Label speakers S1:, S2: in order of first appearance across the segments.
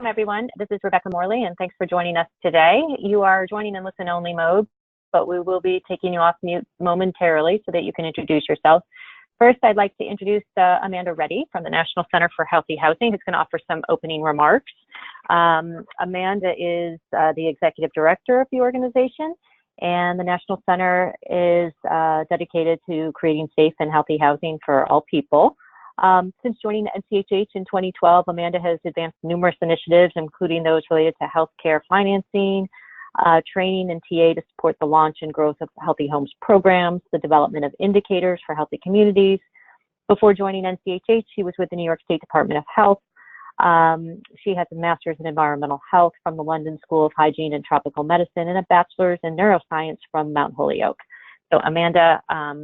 S1: everyone. This is Rebecca Morley, and thanks for joining us today. You are joining in listen-only mode, but we will be taking you off mute momentarily so that you can introduce yourself. First, I'd like to introduce Amanda Reddy from the National Center for Healthy Housing, who's going to offer some opening remarks. Amanda is the Executive Director of the organization, and the National Center is dedicated to creating safe and healthy housing for all people. Since joining the NCHH in 2012, Amanda has advanced numerous initiatives, including those related to healthcare financing, training and TA to support the launch and growth of Healthy Homes programs, the development of indicators for healthy communities. Before joining NCHH, she was with the New York State Department of Health. She has a master's in environmental health from the London School of Hygiene and Tropical Medicine and a bachelor's in neuroscience from Mount Holyoke. So Amanda, have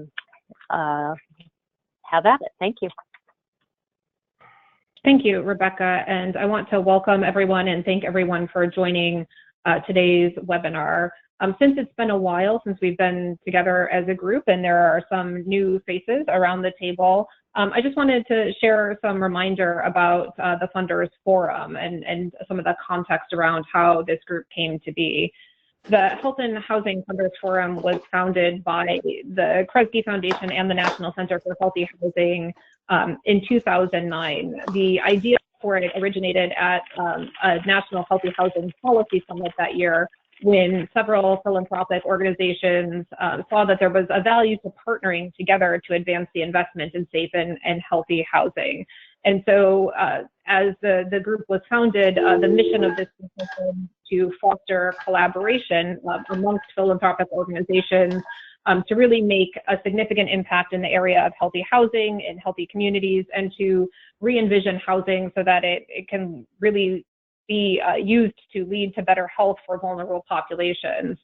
S1: at it. Thank you.
S2: Thank you, Rebecca, and I want to welcome everyone and thank everyone for joining today's webinar. Since it's been a while since we've been together as a group and there are some new faces around the table, I just wanted to share some reminder about the Funders Forum and some of the context around how this group came to be. The Health and Housing Funders Forum was founded by the Kresge Foundation and the National Center for Healthy Housing in 2009. The idea for it originated at a National Healthy Housing Policy Summit that year, when several philanthropic organizations saw that there was a value to partnering together to advance the investment in safe and healthy housing. And so as the group was founded, the mission of this was to foster collaboration amongst philanthropic organizations to really make a significant impact in the area of healthy housing and healthy communities, and to re-envision housing so that it can really be used to lead to better health for vulnerable populations.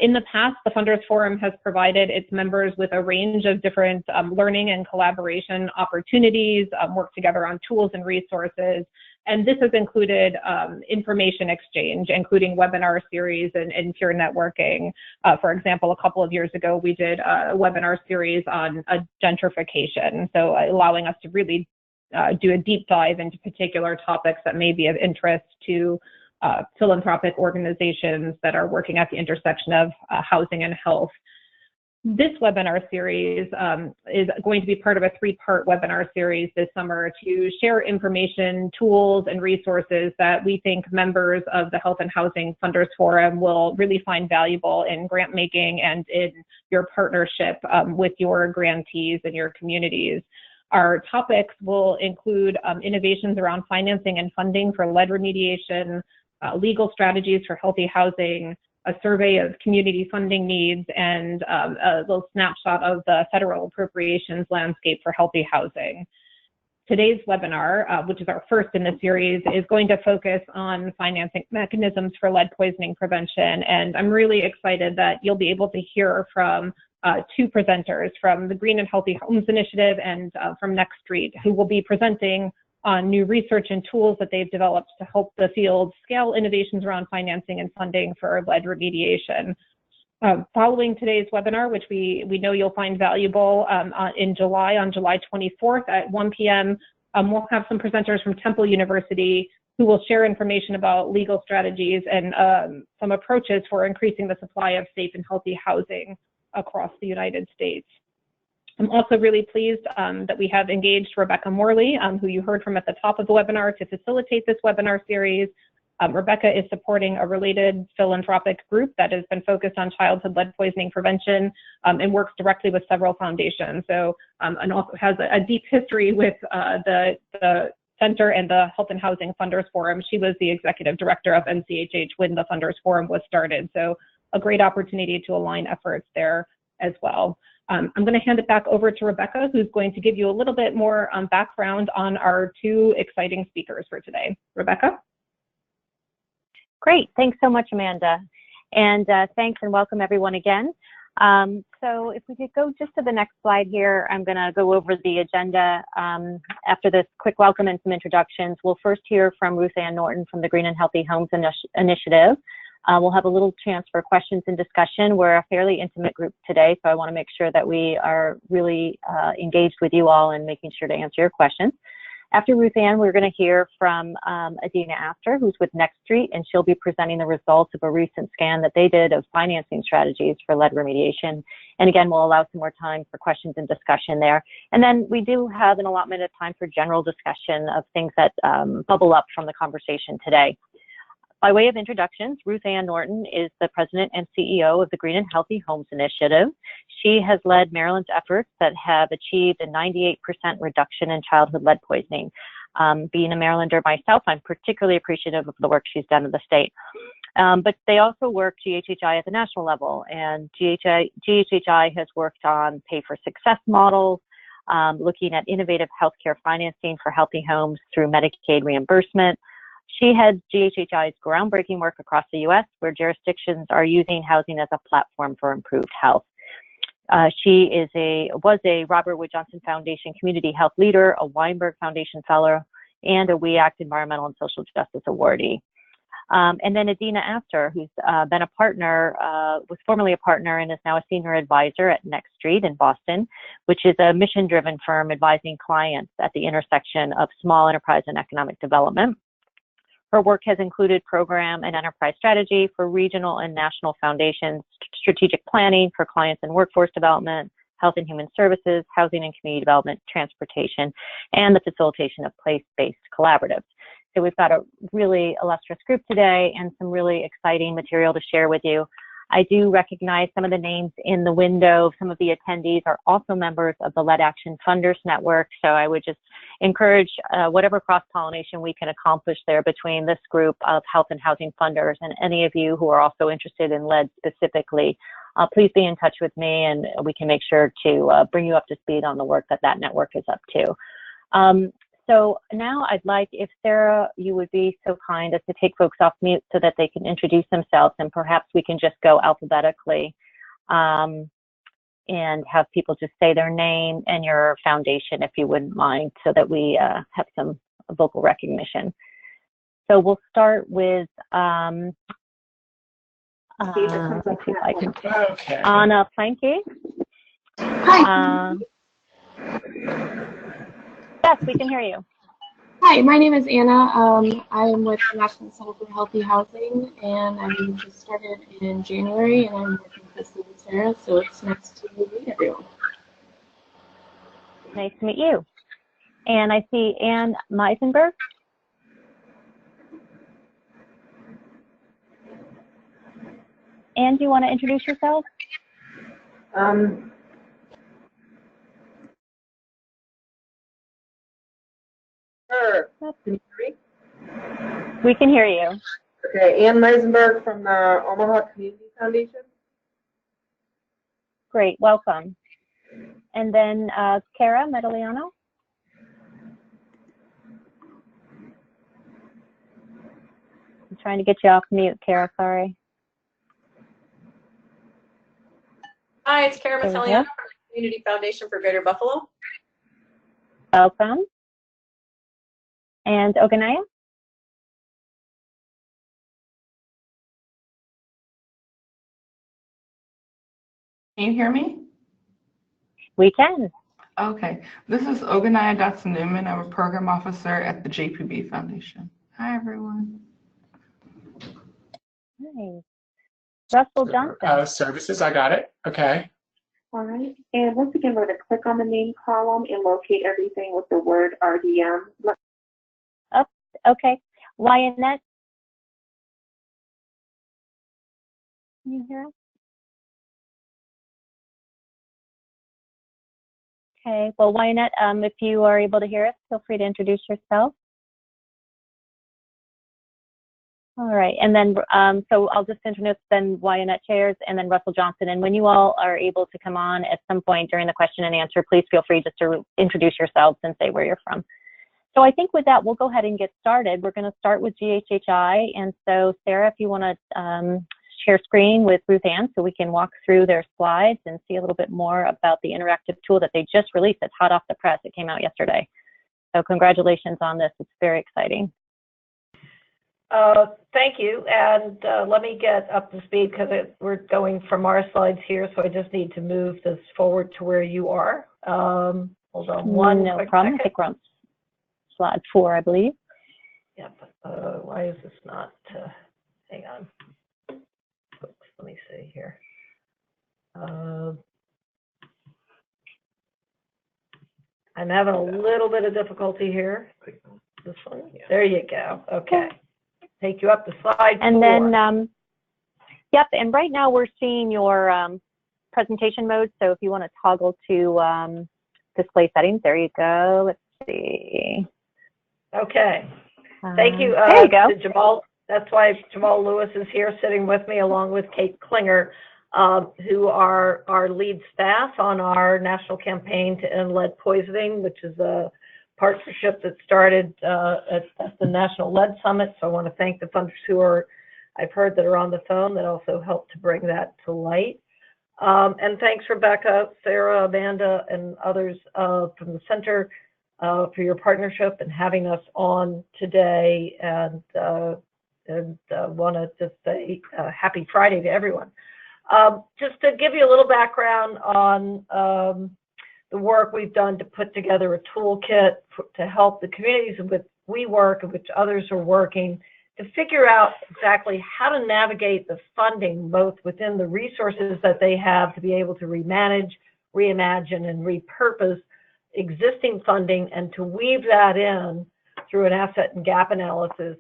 S2: In the past, the Funders Forum has provided its members with a range of different learning and collaboration opportunities, work together on tools and resources, and this has included information exchange, including webinar series and peer networking. For example, a couple of years ago, we did a webinar series on gentrification, so allowing us to really do a deep dive into particular topics that may be of interest to philanthropic organizations that are working at the intersection of housing and health. This webinar series is going to be part of a three-part webinar series this summer to share information, tools, and resources that we think members of the Health and Housing Funders Forum will really find valuable in grant making and in your partnership with your grantees and your communities. Our topics will include innovations around financing and funding for lead remediation, legal strategies for healthy housing, a survey of community funding needs, and a little snapshot of the federal appropriations landscape for healthy housing. Today's webinar, which is our first in the series, is going to focus on financing mechanisms for lead poisoning prevention, and I'm really excited that you'll be able to hear from two presenters from the Green and Healthy Homes Initiative and from Next Street, who will be presenting on new research and tools that they've developed to help the field scale innovations around financing and funding for lead remediation. Following today's webinar, which we know you'll find valuable, in July, on July 24th at 1 p.m., we'll have some presenters from Temple University who will share information about legal strategies and some approaches for increasing the supply of safe and healthy housing across the United States. I'm also really pleased that we have engaged Rebecca Morley, who you heard from at the top of the webinar, to facilitate this webinar series. Rebecca is supporting a related philanthropic group that has been focused on childhood lead poisoning prevention and works directly with several foundations. So, and also has a deep history with the Center and the Health and Housing Funders Forum. She was the executive director of NCHH when the Funders Forum was started. So a great opportunity to align efforts there as well. I'm going to hand it back over to Rebecca, who's going to give you a little bit more background on our two exciting speakers for today. Rebecca?
S1: Great. Thanks so much, Amanda. And thanks and welcome everyone again. So if we could go just to the next slide here, I'm going to go over the agenda. After this quick welcome and some introductions, we'll first hear from Ruth Ann Norton from the Green and Healthy Homes Initiative. We'll have a little chance for questions and discussion. We're a fairly intimate group today, so I want to make sure that we are really engaged with you all and making sure to answer your questions. After Ruth Ann, we're going to hear from Adina Astor, who's with Next Street, and she'll be presenting the results of a recent scan that they did of financing strategies for lead remediation. And again, we'll allow some more time for questions and discussion there. And then we do have an allotment of time for general discussion of things that bubble up from the conversation today. By way of introductions, Ruth Ann Norton is the president and CEO of the Green and Healthy Homes Initiative. She has led Maryland's efforts that have achieved a 98% reduction in childhood lead poisoning. Being a Marylander myself, I'm particularly appreciative of the work she's done in the state. But they also work GHHI at the national level, and GHHI has worked on pay for success models, looking at innovative healthcare financing for healthy homes through Medicaid reimbursement. She heads GHHI's groundbreaking work across the U.S., where jurisdictions are using housing as a platform for improved health. She was a Robert Wood Johnson Foundation Community Health Leader, a Weinberg Foundation Fellow, and a We Act Environmental and Social Justice Awardee. And then Adina Astor, who's been a partner, was formerly a partner and is now a senior advisor at Next Street in Boston, which is a mission-driven firm advising clients at the intersection of small enterprise and economic development. Her work has included program and enterprise strategy for regional and national foundations, strategic planning for clients in workforce development, health and human services, housing and community development, transportation, and the facilitation of place-based collaboratives. So we've got a really illustrious group today and some really exciting material to share with you. I do recognize some of the names in the window. Some of the attendees are also members of the Lead Action Funders Network. So I would just encourage whatever cross-pollination we can accomplish there between this group of health and housing funders and any of you who are also interested in lead specifically. Please be in touch with me and we can make sure to bring you up to speed on the work that that network is up to. So now I'd like, if Sarah, you would be so kind as to take folks off mute so that they can introduce themselves, and perhaps we can just go alphabetically and have people just say their name and your foundation, if you wouldn't mind, so that we have some vocal recognition. So we'll start with let's see if I can.
S3: Okay.
S1: Anna Planke.
S4: Hi.
S1: Yes, we can hear you.
S4: Hi, my name is Anna. I am with the National Center for Healthy Housing, and I just started in January, and I'm working closely with Sarah, so it's nice to meet everyone.
S1: Nice to meet you. And I see Ann Meisenberg. Ann, do you want to introduce yourself?
S3: Sure. Can you hear me?
S1: We can hear you.
S3: Okay, Ann Meisenberg from the Omaha Community Foundation.
S1: Great, welcome. And then Cara Medaliano. I'm trying to get you off mute, Cara, sorry.
S5: Hi, it's Cara
S1: There we
S5: Medaliano
S1: go.
S5: from the Community Foundation for Greater Buffalo.
S1: Welcome. And Oganaya?
S6: Can you hear me?
S1: We can.
S6: Okay. This is Oganaya Dotson-Newman. I'm a program officer at the JPB Foundation. Hi, everyone.
S1: Nice. Russell Johnson.
S3: Services, I got it. Okay.
S7: All right. And once again, we're going to click on the name column and locate everything with the word RDM.
S1: Oh, okay. Wyanette? Can you hear us? Okay. Well, Wyanette, if you are able to hear us, feel free to introduce yourself. All right, and then, so I'll just introduce then Wyanette Chairs and then Russell Johnson. And when you all are able to come on at some point during the question and answer, please feel free just to introduce yourselves and say where you're from. So I think with that, we'll go ahead and get started. We're going to start with GHHI. And so Sarah, if you want to share screen with Ruth Ann so we can walk through their slides and see a little bit more about the interactive tool that they just released. It's hot off the press. It came out yesterday. So congratulations on this. It's very exciting.
S8: Thank you, and let me get up to speed because we're going from our slides here, so I just need to move this forward to where you are. Hold on one
S1: no
S8: quick
S1: problem.
S8: second.
S1: Take runs. slide 4, I believe.
S8: Yep. Why is this not? Hang on. Oops, let me see here. I'm having a little bit of difficulty here. This one. There you go. Okay. Take you up to slide 4.
S1: And then, yep, and right now we're seeing your presentation mode. So if you want to toggle to display settings, there you go. Let's see.
S8: Okay. Thank you,
S1: there you go.
S8: to Jamal. That's why Jamal Lewis is here sitting with me, along with Kate Klinger, who are our lead staff on our national campaign to end lead poisoning, which is a partnership that started at the National Lead Summit. So I want to thank the funders who are, I've heard that are on the phone, that also helped to bring that to light. And thanks, Rebecca, Sarah, Amanda, and others from the center for your partnership and having us on today. And want to just say happy Friday to everyone. Just to give you a little background on the work we've done to put together a toolkit to help the communities in which we work and which others are working to figure out exactly how to navigate the funding, both within the resources that they have to be able to remanage, reimagine, and repurpose existing funding, and to weave that in through an asset and gap analysis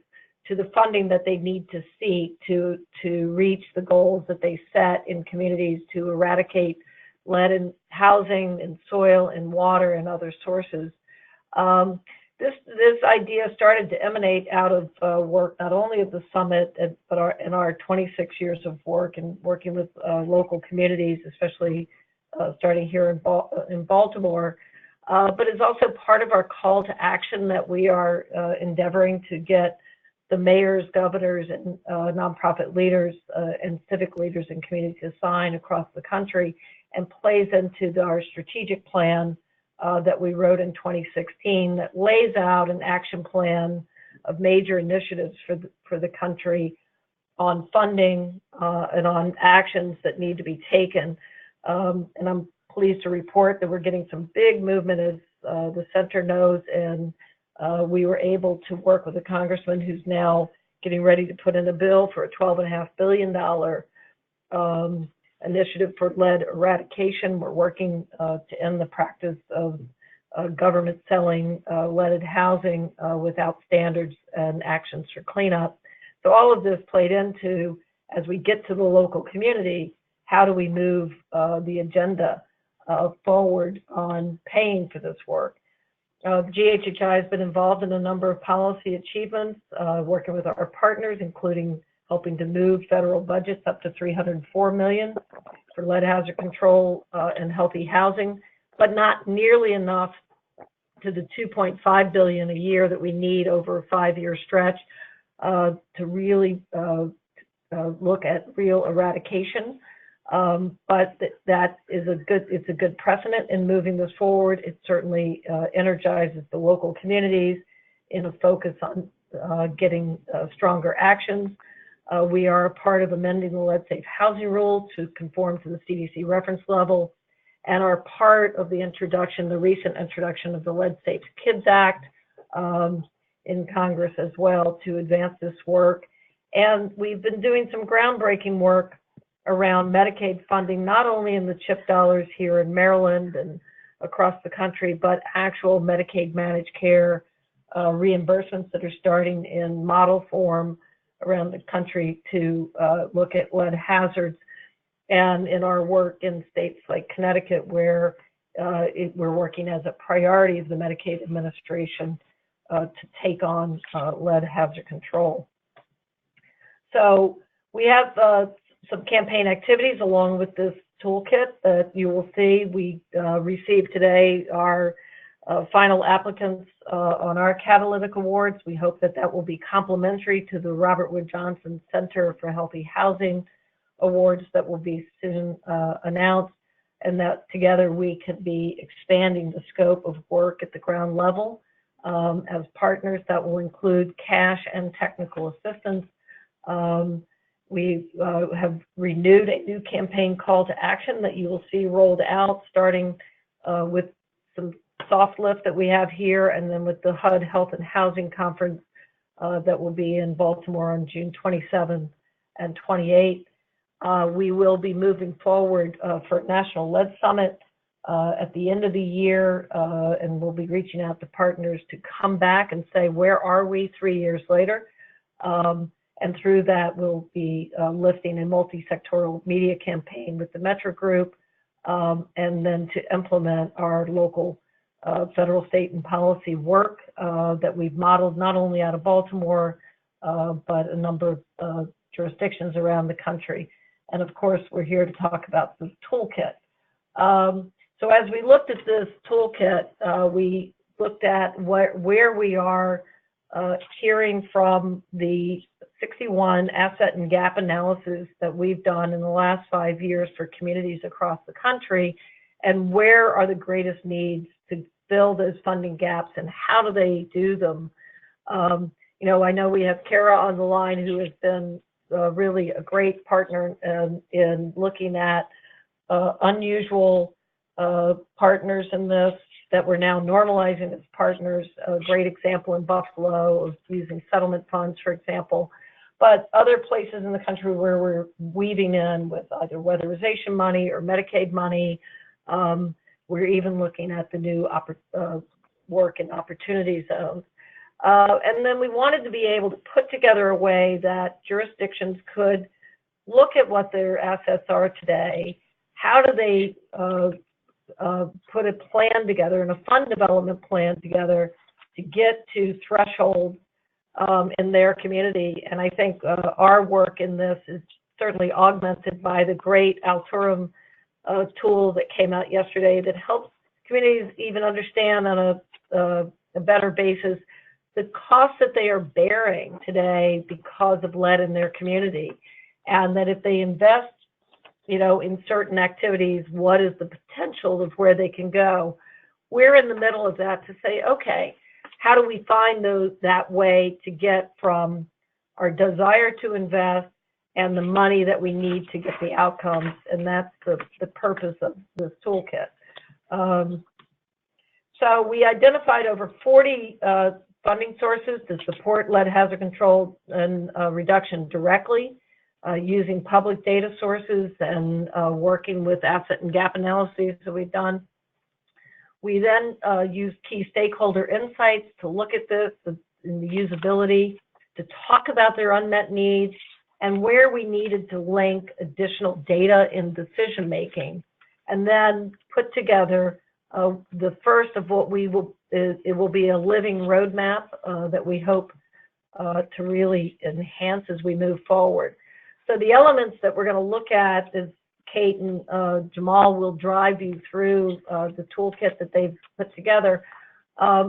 S8: to the funding that they need to seek to reach the goals that they set in communities to eradicate lead in housing and soil and water and other sources. This idea started to emanate out of work not only at the summit, but in our 26 years of work and working with local communities, especially starting here in Baltimore. But it's also part of our call to action that we are endeavoring to get the mayors, governors, and nonprofit leaders and civic leaders and communities to sign across the country, and plays into our strategic plan that we wrote in 2016 that lays out an action plan of major initiatives for the country on funding and on actions that need to be taken. And I'm pleased to report that we're getting some big movement, as the center knows, and we were able to work with a congressman who's now getting ready to put in a bill for a $12.5 billion initiative for lead eradication. We're working to end the practice of government selling leaded housing without standards and actions for cleanup. So all of this played into, as we get to the local community, how do we move the agenda forward on paying for this work? The GHHI has been involved in a number of policy achievements, working with our partners, including helping to move federal budgets up to $304 million for lead hazard control and healthy housing, but not nearly enough to the $2.5 billion a year that we need over a 5-year stretch to really look at real eradication. But that is it's a good precedent in moving this forward. It certainly energizes the local communities in a focus on getting stronger actions. We are a part of amending the lead safe housing rule to conform to the CDC reference level, and are part of the recent introduction of the Lead Safe Kids Act in Congress as well to advance this work. And we've been doing some groundbreaking work around Medicaid funding, not only in the CHIP dollars here in Maryland and across the country, but actual Medicaid managed care reimbursements that are starting in model form around the country to look at lead hazards. And in our work in states like Connecticut, where we're working as a priority of the Medicaid administration to take on lead hazard control. So we have some campaign activities along with this toolkit that you will see. We received today our final applicants on our Catalytic Awards. We hope that that will be complementary to the Robert Wood Johnson Center for Healthy Housing Awards that will be soon announced, and that together we could be expanding the scope of work at the ground level as partners. That will include cash and technical assistance. We have renewed a new campaign call to action that you will see rolled out, starting with some soft lift that we have here, and then with the HUD Health and Housing Conference that will be in Baltimore on June 27 and 28. We will be moving forward for National Lead Summit at the end of the year, and we'll be reaching out to partners to come back and say, where are we 3 years later? And through that, we'll be lifting a multi-sectoral media campaign with the Metro Group, and then to implement our local federal, state, and policy work that we've modeled not only out of Baltimore, but a number of jurisdictions around the country. And of course, we're here to talk about the toolkit. So as we looked at this toolkit, we looked at where we are hearing from the 61 asset and gap analysis that we've done in the last 5 years for communities across the country, and where are the greatest needs to fill those funding gaps and how do they do them. You know, I know we have Kara on the line, who has been really a great partner in looking at unusual partners in this that we're now normalizing as partners. A great example in Buffalo of using settlement funds, for example, but other places in the country where we're weaving in with either weatherization money or Medicaid money. We're even looking at the new work in opportunity zones. And then we wanted to be able to put together a way that jurisdictions could look at what their assets are today. How do they put a plan together and a fund development plan together to get to threshold in their community? And I think our work in this is certainly augmented by the great Alturum tool that came out yesterday that helps communities even understand on a better basis the costs that they are bearing today because of lead in their community, and that if they invest, you know, in certain activities, what is the potential of where they can go? We're in the middle of that to say, okay, how do we find that way to get from our desire to invest and the money that we need to get the outcomes? And that's the purpose of this toolkit. So we identified over 40 funding sources to support lead hazard control and reduction directly, using public data sources and working with asset and gap analyses that we've done. We then used key stakeholder insights to look at this and the usability, to talk about their unmet needs and where we needed to link additional data in decision making, and then put together the first of what it will be a living roadmap that we hope to really enhance as we move forward. So the elements that we're going to look at, is Kate and Jamal will drive you through the toolkit that they've put together,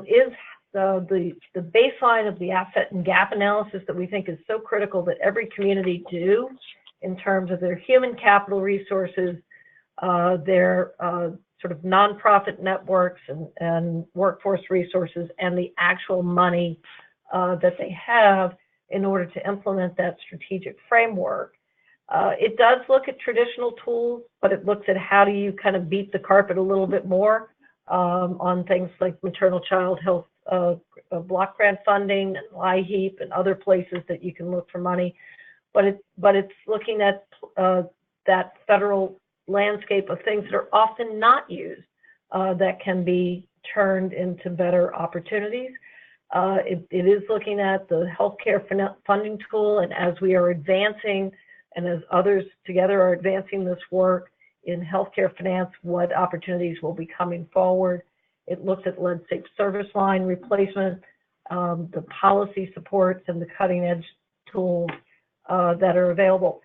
S8: is the baseline of the asset and gap analysis that we think is so critical that every community do in terms of their human capital resources, their sort of nonprofit networks and workforce resources, and the actual money that they have in order to implement that strategic framework. It does look at traditional tools, but it looks at how do you kind of beat the carpet a little bit more on things like maternal child health block grant funding and LIHEAP and other places that you can look for money. But it's looking at that federal landscape of things that are often not used that can be turned into better opportunities. It is looking at the healthcare funding tool, and as we are advancing and as others together are advancing this work in healthcare finance, what opportunities will be coming forward. It looks at lead safe service line replacement, the policy supports, and the cutting edge tools that are available.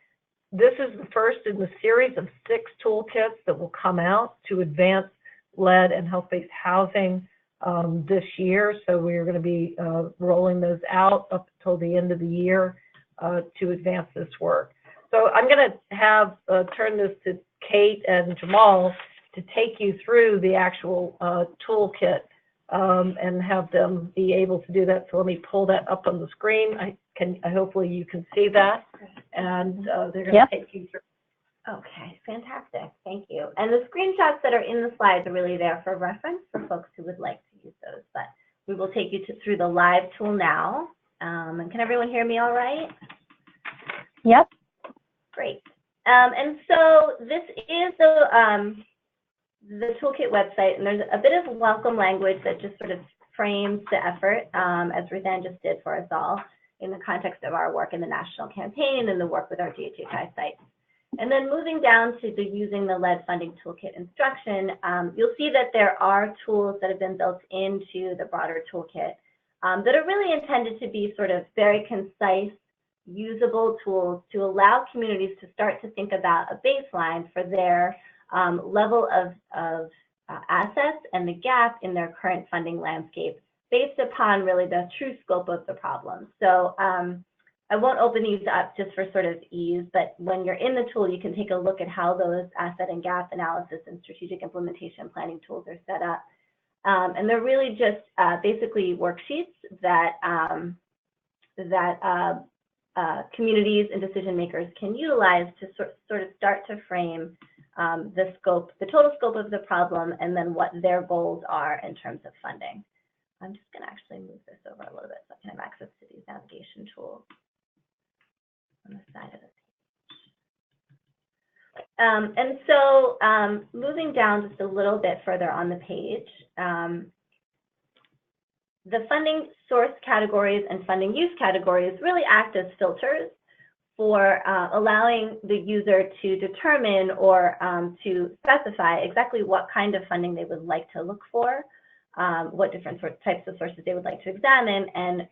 S8: This is the first in the series of 6 toolkits that will come out to advance lead and health-based housing this year. So we're going to be rolling those out up until the end of the year to advance this work. So I'm going to have turn this to Kate and Jamal to take you through the actual toolkit and have them be able to do that. So let me pull that up on the screen. Hopefully you can see that, and they're going to take you through.
S9: Okay, fantastic. Thank you. And the screenshots that are in the slides are really there for reference for folks who would like to use those. But we will take you through the live tool now. And can everyone hear me all right?
S1: Yep.
S9: Great. And so this is the Toolkit website, and there's a bit of welcome language that just sort of frames the effort, as Roseanne just did for us all, in the context of our work in the national campaign and the work with our GHHI sites. And then moving down to the using the lead funding toolkit instruction, you'll see that there are tools that have been built into the broader toolkit that are really intended to be sort of very concise, usable tools to allow communities to start to think about a baseline for their level of assets and the gap in their current funding landscape based upon really the true scope of the problem. So I won't open these up just for sort of ease, but when you're in the tool, you can take a look at how those asset and gap analysis and strategic implementation planning tools are set up. And they're really just basically worksheets that, communities and decision makers can utilize to sort of start to frame the total scope of the problem, and then what their goals are in terms of funding. I'm just going to actually move this over a little bit so I can have access to these navigation tools on the side of the page. And so moving down just a little bit further on the page, the funding source categories and funding use categories really act as filters for allowing the user to determine or to specify exactly what kind of funding they would like to look for, what different types of sources they would like to examine, and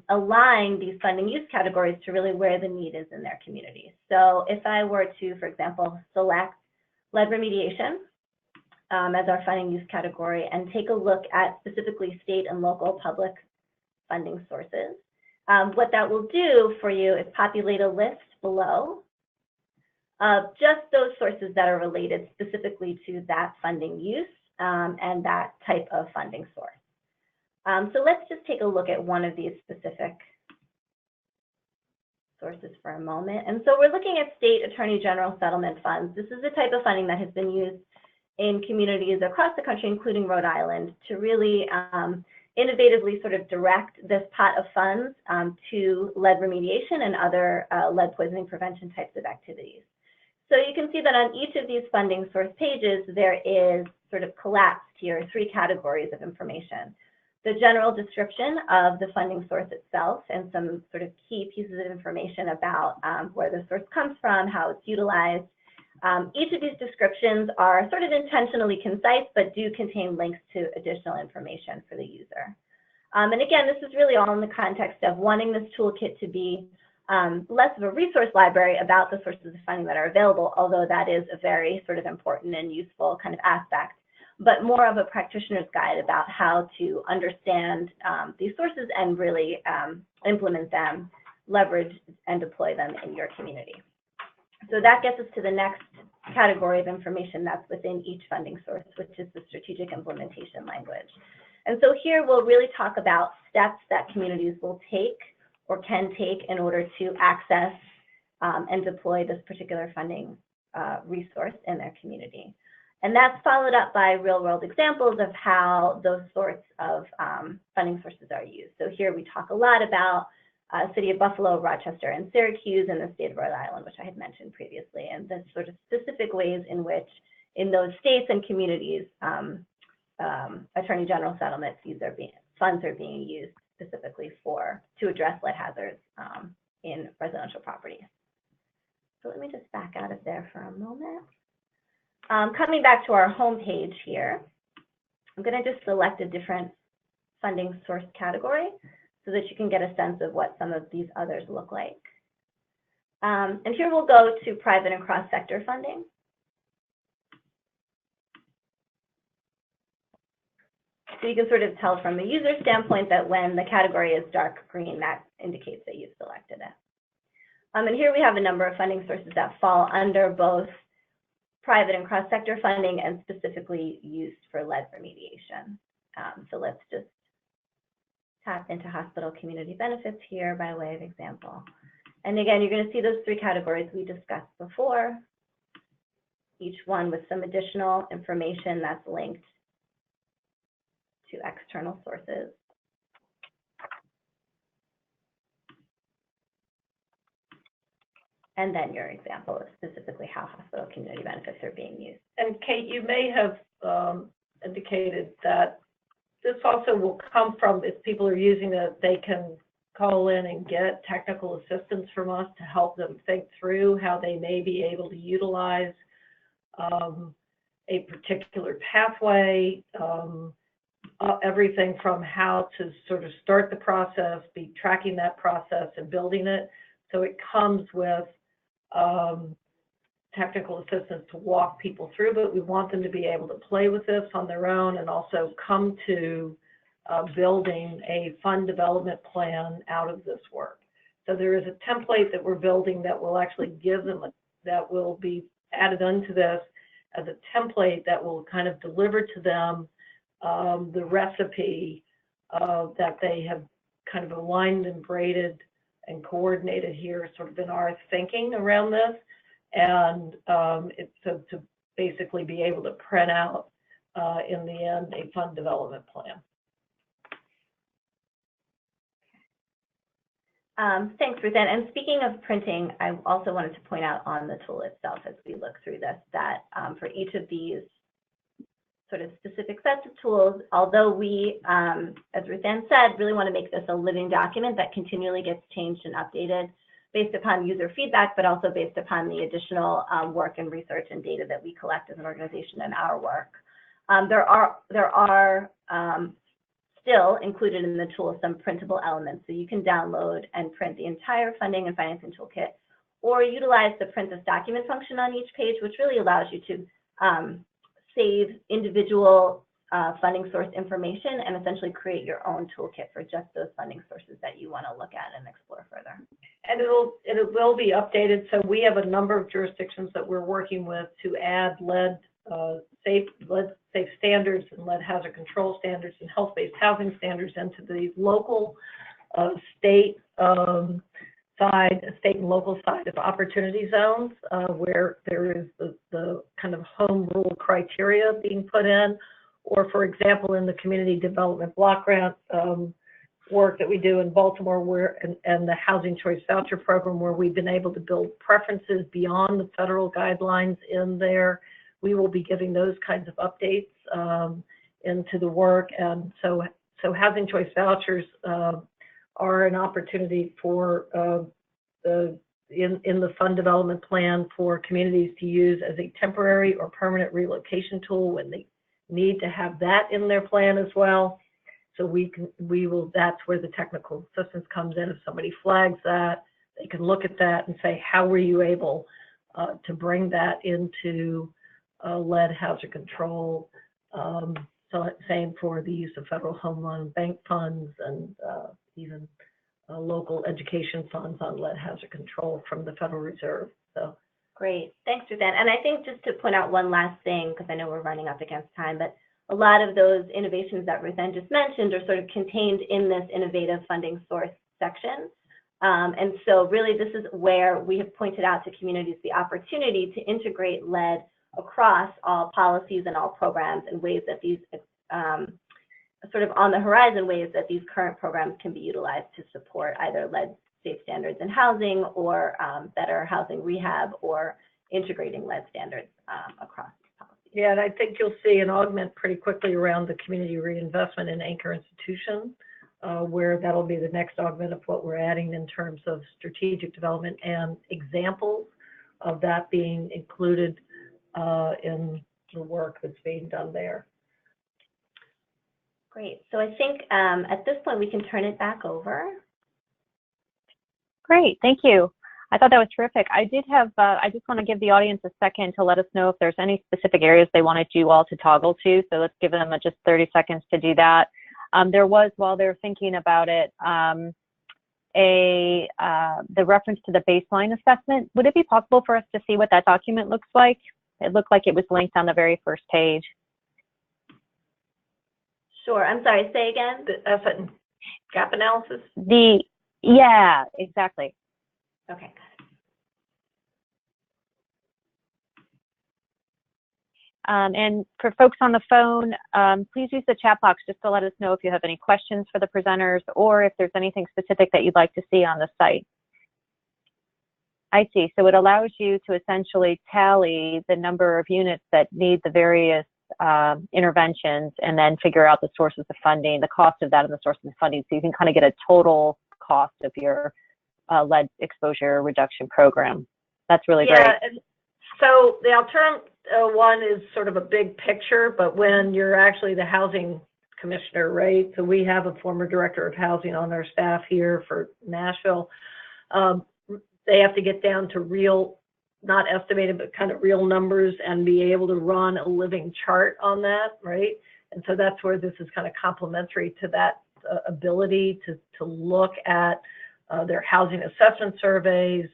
S9: align these funding use categories to really where the need is in their community. So if I were to, for example, select lead remediation as our funding use category and take a look at specifically state and local public funding sources, what that will do for you is populate a list below of just those sources that are related specifically to that funding use and that type of funding source. So let's just take a look at one of these specific sources for a moment. And so we're looking at state attorney general settlement funds. This is the type of funding that has been used in communities across the country, including Rhode Island, to really innovatively sort of direct this pot of funds to lead remediation and other lead poisoning prevention types of activities. So you can see that on each of these funding source pages, there is sort of collapsed here 3 categories of information. The general description of the funding source itself and some sort of key pieces of information about where the source comes from, how it's utilized. Each of these descriptions are sort of intentionally concise, but do contain links to additional information for the user. And again, this is really all in the context of wanting this toolkit to be less of a resource library about the sources of funding that are available, although that is a very sort of important and useful kind of aspect, but more of a practitioner's guide about how to understand these sources and really implement them, leverage and deploy them in your community. So that gets us to the next category of information that's within each funding source, which is the strategic implementation language. And so here we'll really talk about steps that communities will take or can take in order to access and deploy this particular funding resource in their community. And that's followed up by real-world examples of how those sorts of funding sources are used. So here we talk a lot about City of Buffalo, Rochester, and Syracuse, and the state of Rhode Island, which I had mentioned previously, and the sort of specific ways in which in those states and communities, Attorney General settlement funds are being used specifically to address lead hazards in residential properties. So let me just back out of there for a moment. Coming back to our home page here, I'm going to just select a different funding source category so that you can get a sense of what some of these others look like. And here we'll go to private and cross-sector funding. So you can sort of tell from the user standpoint that when the category is dark green, that indicates that you've selected it. And here we have a number of funding sources that fall under both private and cross-sector funding and specifically used for lead remediation. So let's just tap into hospital community benefits here by way of example. And again, you're going to see those 3 categories we discussed before. each one with some additional information that's linked to external sources. And then your example of specifically how hospital community benefits are being used.
S8: And Kate, you may have indicated that this also will come from, if people are using it, they can call in and get technical assistance from us to help them think through how they may be able to utilize a particular pathway, everything from how to sort of start the process, be tracking that process and building it. So it comes with technical assistance to walk people through, but we want them to be able to play with this on their own and also come to building a fund development plan out of this work. So there is a template that we're building that will actually give them, that will be added onto this as a template that will kind of deliver to them the recipe that they have kind of aligned and braided and coordinated here sort of in our thinking around this. And it's to basically be able to print out in the end a fund development plan.
S9: Thanks, Ruth Ann. And speaking of printing, I also wanted to point out on the tool itself as we look through this that for each of these sort of specific sets of tools, although we, as Ruth Ann said, really want to make this a living document that continually gets changed and updated based upon user feedback, but also based upon the additional work and research and data that we collect as an organization in our work. There are still included in the tool some printable elements, so you can download and print the entire funding and financing toolkit, or utilize the print this document function on each page, which really allows you to save individual funding source information and essentially create your own toolkit for just those funding sources that you want to look at and explore further.
S8: And it will be updated. So we have a number of jurisdictions that we're working with to add lead safe standards and lead hazard control standards and health-based housing standards into the local state and local side of opportunity zones where there is the kind of home rule criteria being put in. Or, for example, in the community development block grant work that we do in Baltimore, and the Housing Choice Voucher Program, where we've been able to build preferences beyond the federal guidelines in there. We will be giving those kinds of updates into the work. And so Housing Choice Vouchers are an opportunity for in the fund development plan for communities to use as a temporary or permanent relocation tool when they need to have that in their plan as well. So that's where the technical assistance comes in. If somebody flags that, they can look at that and say, how were you able to bring that into lead hazard control? So same for the use of federal home loan bank funds and even local education funds on lead hazard control from the Federal Reserve. So.
S9: Great, thanks, Ruth Ann. And I think just to point out one last thing, because I know we're running up against time, but a lot of those innovations that Ruth Ann just mentioned are sort of contained in this innovative funding source section. And so really this is where we have pointed out to communities the opportunity to integrate lead across all policies and all programs in ways that these sort of on the horizon ways that these current programs can be utilized to support either lead safe standards in housing or better housing rehab or integrating lead standards across policies.
S8: Yeah, and I think you'll see an augment pretty quickly around the community reinvestment in anchor institutions, where that'll be the next augment of what we're adding in terms of strategic development and examples of that being included in the work that's being done there.
S9: Great. So I think at this point we can turn it back over.
S1: Great, thank you. I thought that was terrific. I did have, I just want to give the audience a second to let us know if there's any specific areas they wanted you all to toggle to. So let's give them just 30 seconds to do that. There was, while they're thinking about it, the reference to the baseline assessment. Would it be possible for us to see what that document looks like? It looked like it was linked on the very first page.
S9: Sure, I'm sorry, say again?
S8: The gap analysis?
S1: Yeah, exactly.
S9: Okay.
S1: And for folks on the phone, please use the chat box just to let us know if you have any questions for the presenters or if there's anything specific that you'd like to see on the site. I see. So it allows you to essentially tally the number of units that need the various interventions and then figure out the sources of funding, the cost of that and the sources of funding. So you can kind of get a total cost of your lead exposure reduction program. That's really great.
S8: And so the alternative one is sort of a big picture, but when you're actually the housing commissioner, right? So we have a former director of housing on our staff here for Nashville. They have to get down to real, not estimated, but kind of real numbers and be able to run a living chart on that, right? And so that's where this is kind of complementary to that ability to look at their housing assessment surveys,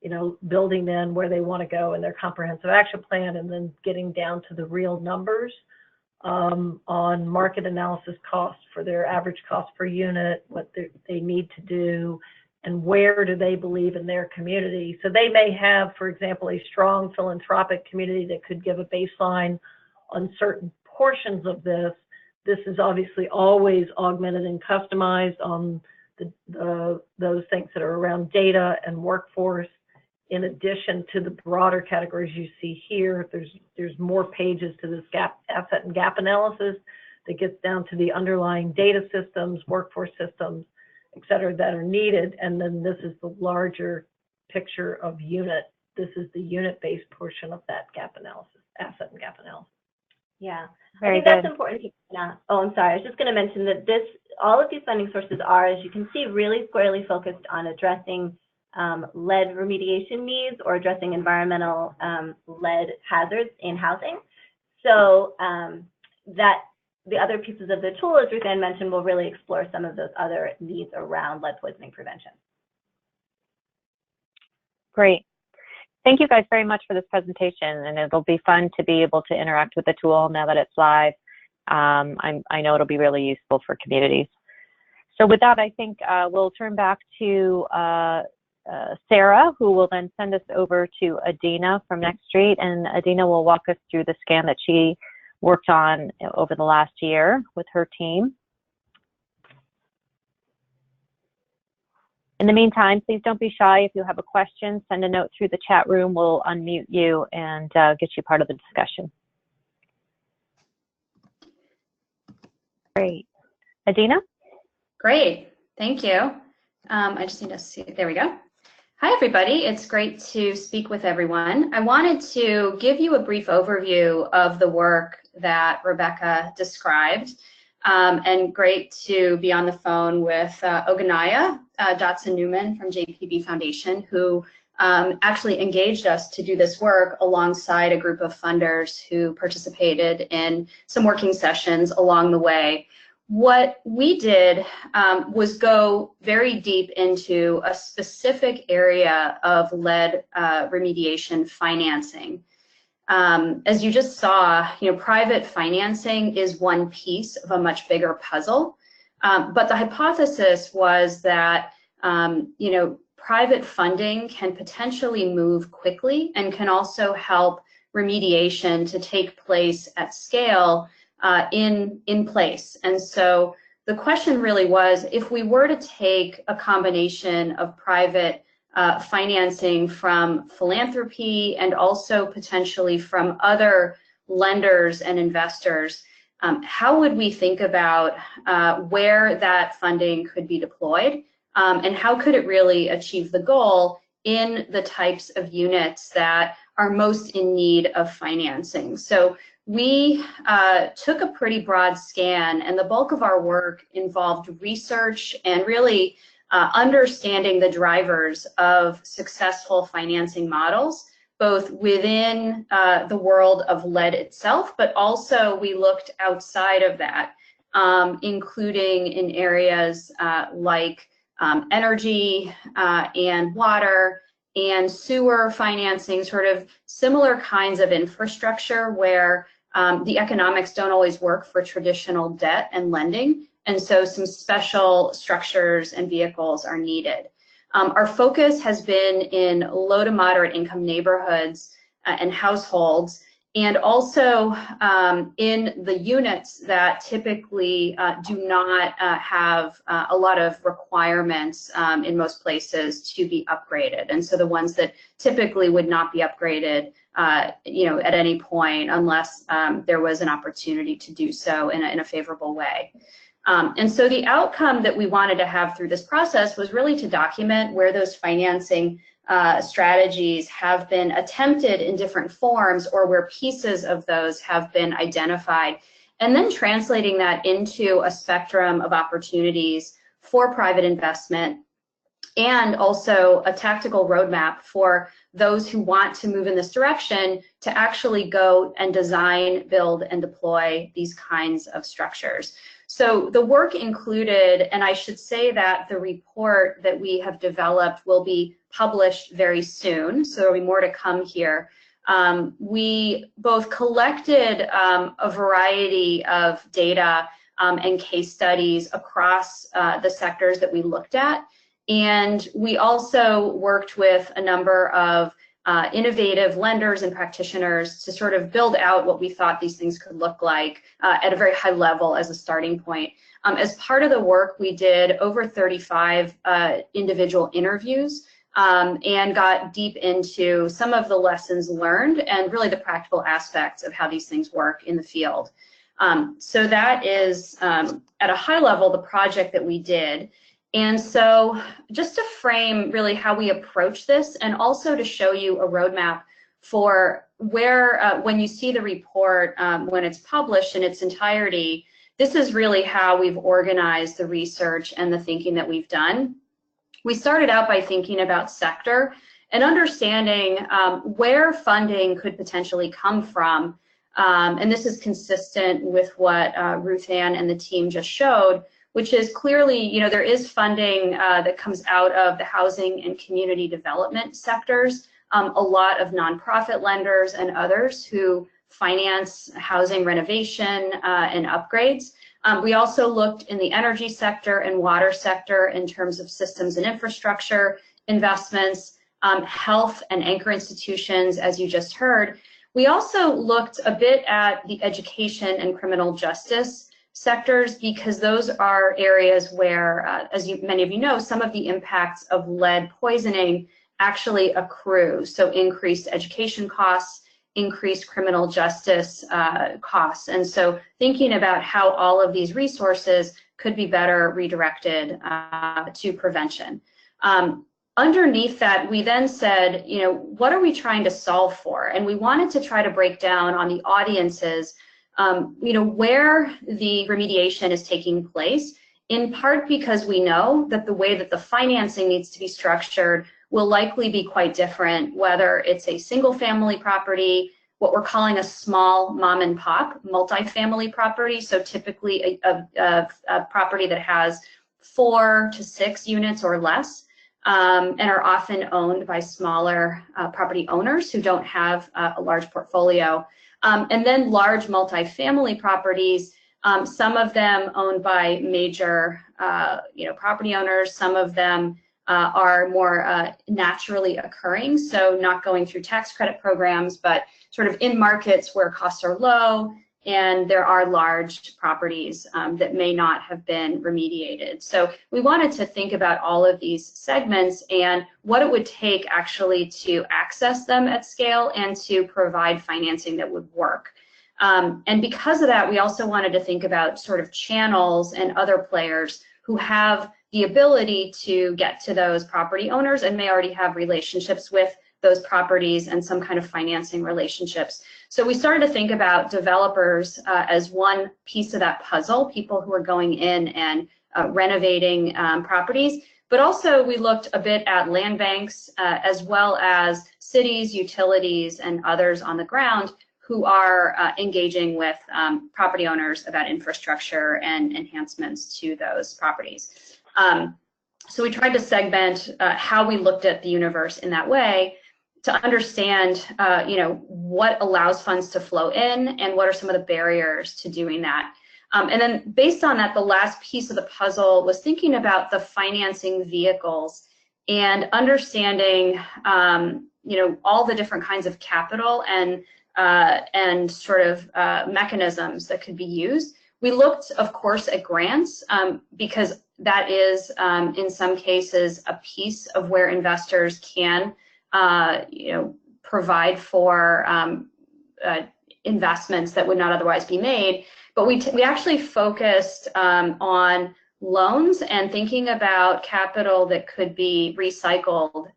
S8: you know, building in where they want to go in their comprehensive action plan, and then getting down to the real numbers on market analysis costs for their average cost per unit, what they need to do, and where do they believe in their community. So they may have, for example, a strong philanthropic community that could give a baseline on certain portions of this. This is obviously always augmented and customized on those things that are around data and workforce, in addition to the broader categories you see here. There's more pages to this asset and gap analysis that gets down to the underlying data systems, workforce systems, et cetera, that are needed. And then this is the larger picture of unit. This is the unit-based portion of that gap analysis, asset and gap analysis.
S9: Yeah,
S1: Very
S9: I think that's
S1: good.
S9: important. Oh, I'm sorry. I was just going to mention that all of these funding sources are, as you can see, really squarely focused on addressing lead remediation needs or addressing environmental lead hazards in housing. So that the other pieces of the tool, as Ruthann mentioned, will really explore some of those other needs around lead poisoning prevention. Great.
S1: Thank you guys very much for this presentation, and it'll be fun to be able to interact with the tool now that it's live. I know it'll be really useful for communities. So with that, I think we'll turn back to Sarah, who will then send us over to Adina from Next Street, and Adina will walk us through the scan that she worked on over the last year with her team. In the meantime, please don't be shy. If you have a question, send a note through the chat room. We'll unmute you and get you part of the discussion. Great. Adina?
S10: Great. Thank you. I just need to see. There we go. Hi, everybody. It's great to speak with everyone. I wanted to give you a brief overview of the work that Rebecca described. And great to be on the phone with Ogunaya Dotson-Newman from JPB Foundation, who actually engaged us to do this work alongside a group of funders who participated in some working sessions along the way. What we did was go very deep into a specific area of lead remediation financing. As you just saw, private financing is one piece of a much bigger puzzle. But the hypothesis was that, private funding can potentially move quickly and can also help remediation to take place at scale in place. And so the question really was, if we were to take a combination of private financing from philanthropy and also potentially from other lenders and investors, how would we think about where that funding could be deployed, and how could it really achieve the goal in the types of units that are most in need of financing? So we took a pretty broad scan, and the bulk of our work involved research and really understanding the drivers of successful financing models, both within the world of lead itself, but also we looked outside of that, including in areas like energy and water and sewer financing, sort of similar kinds of infrastructure where the economics don't always work for traditional debt and lending. And so some special structures and vehicles are needed. Our focus has been in low to moderate income neighborhoods and households and also in the units that typically do not have a lot of requirements in most places to be upgraded. And so the ones that typically would not be upgraded at any point unless there was an opportunity to do so in a favorable way. And so the outcome that we wanted to have through this process was really to document where those financing strategies have been attempted in different forms, or where pieces of those have been identified, and then translating that into a spectrum of opportunities for private investment, and also a tactical roadmap for those who want to move in this direction to actually go and design, build, and deploy these kinds of structures. So the work included, and I should say that the report that we have developed will be published very soon, so there will be more to come here. We both collected a variety of data and case studies across the sectors that we looked at, and we also worked with a number of innovative lenders and practitioners to sort of build out what we thought these things could look like at a very high level as a starting point. As part of the work, we did over 35 individual interviews and got deep into some of the lessons learned and really the practical aspects of how these things work in the field. So that is, at a high level, the project that we did. And so just to frame really how we approach this, and also to show you a roadmap for where, when you see the report, when it's published in its entirety, this is really how we've organized the research and the thinking that we've done. We started out by thinking about sector and understanding where funding could potentially come from. And this is consistent with what Ruth Ann and the team just showed, which is clearly, there is funding that comes out of the housing and community development sectors. A lot of nonprofit lenders and others who finance housing renovation and upgrades. We also looked in the energy sector and water sector in terms of systems and infrastructure investments, health and anchor institutions, as you just heard. We also looked a bit at the education and criminal justice sectors, because those are areas where, as many of you know, some of the impacts of lead poisoning actually accrue. So increased education costs, increased criminal justice costs. And so thinking about how all of these resources could be better redirected to prevention. Underneath that, we then said, what are we trying to solve for? And we wanted to try to break down on the audiences where the remediation is taking place, in part because we know that the way that the financing needs to be structured will likely be quite different, whether it's a single family property, what we're calling a small mom and pop multifamily property, so typically a property that has 4 to 6 units or less, and are often owned by smaller property owners who don't have a large portfolio. And then large multifamily properties, some of them owned by major property owners, some of them are more naturally occurring, so not going through tax credit programs, but sort of in markets where costs are low and there are large properties that may not have been remediated. So we wanted to think about all of these segments and what it would take actually to access them at scale and to provide financing that would work. And because of that, we also wanted to think about sort of channels and other players who have the ability to get to those property owners and may already have relationships with those properties and some kind of financing relationships. So we started to think about developers as one piece of that puzzle, people who are going in and renovating properties, but also we looked a bit at land banks as well as cities, utilities, and others on the ground who are engaging with property owners about infrastructure and enhancements to those properties. So we tried to segment how we looked at the universe in that way to understand, what allows funds to flow in and what are some of the barriers to doing that. And then based on that, the last piece of the puzzle was thinking about the financing vehicles and understanding, all the different kinds of capital and and sort of mechanisms that could be used. We looked, of course, at grants because that is, in some cases, a piece of where investors can, provide for investments that would not otherwise be made. But we actually focused on loans and thinking about capital that could be recycled,